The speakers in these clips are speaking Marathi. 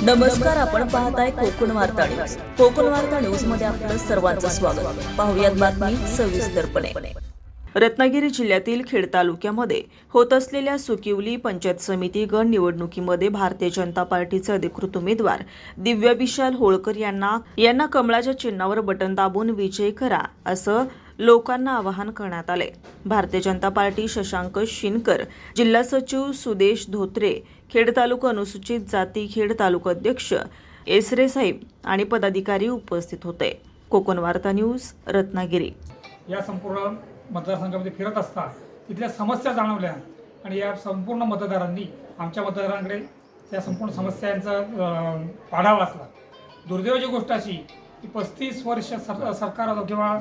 नमस्कार, आपण पाहताय कोकण वार्ता न्यूज. कोकण वार्ता न्यूज मध्ये आपलं सर्वांचं स्वागत. पाहुयात बातमी सविस्तरपणे. रत्नागिरी जिल्ह्यातील खेड तालुक्यामध्ये होत असलेल्या सुकिवली पंचायत समिती गण निवडणुकीमध्ये भारतीय जनता पार्टीचे अधिकृत उमेदवार दिव्या विशाल होळकर यांना कमळाच्या चिन्हावर बटन दाबून विजयी करा असं लोकांना आवाहन करण्यात आले. भारतीय जनता पार्टी शशांक शिनकर, जिल्हा सचिव सुदेश धोत्रे, खेड तालुका अनुसूचित जाती खेड तालुका अध्यक्ष एसरे साहेब आणि पदाधिकारी उपस्थित होते. कोकण वार्ता न्यूज, रत्नागिरी. या संपूर्ण मतदारसंघामध्ये फिरत असता तिथल्या समस्या जाणवल्या आणि या संपूर्ण मतदारांनी आमच्या मतदारांकडे त्या संपूर्ण समस्यांचा पाढा वाचला. दुर्दैवाची गोष्ट अशी की 35 वर्ष सरकार किंवा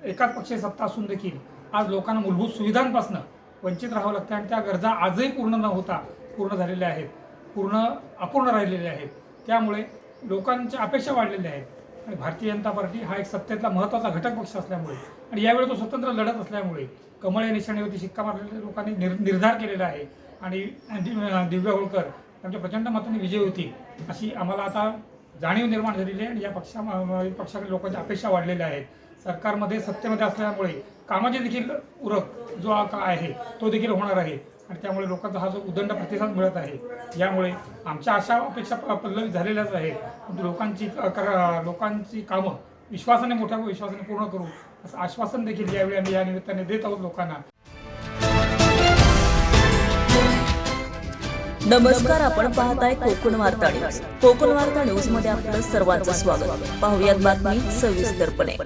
एकाच पक्षाची सत्ता असून देखील आज लोकांना मूलभूत सुविधांपासून वंचित राहावं लागतं आणि त्या गरजा आजही पूर्ण न होता पूर्ण झालेल्या आहेत, अपूर्ण राहिलेल्या आहेत. त्यामुळे लोकांच्या अपेक्षा वाढलेल्या आहेत आणि भारतीय जनता पार्टी हा एक सत्तेतला महत्त्वाचा घटक पक्ष असल्यामुळे आणि यावेळी तो स्वतंत्र लढत असल्यामुळे कमळ या निशाणीवरती शिक्का मारलेल्या लोकांनी निर्धार केलेला आहे आणि दिव्या होळकर यांच्या प्रचंड मताने विजय होतील अशी आम्हाला आता जाणीव निर्माण झालेली आहे आणि या पक्षाकडे लोकांच्या अपेक्षा वाढलेल्या आहेत. सरकारमध्ये सत्तेमध्ये असल्यामुळे कामाचे देखील उरक जो आहे तो देखील होणार आहे आणि त्यामुळे लोकांचा हा जो उदंड प्रतिसाद मिळत आहे यामुळे आमच्या आशा अपेक्षा पल्लवित झालेल्याच आहेत. परंतु लोकांची कामं मोठ्या विश्वासाने पूर्ण करू असं आश्वासन देखील यावेळी आम्ही या निमित्ताने देत आहोत लोकांना. नमस्कार, आपण पाहताय कोकण वार्ता न्यूज. कोकण वार्ता न्यूज मध्ये आपलं सर्वांचं स्वागत. पाहुयात बातमी सविस्तरपणे.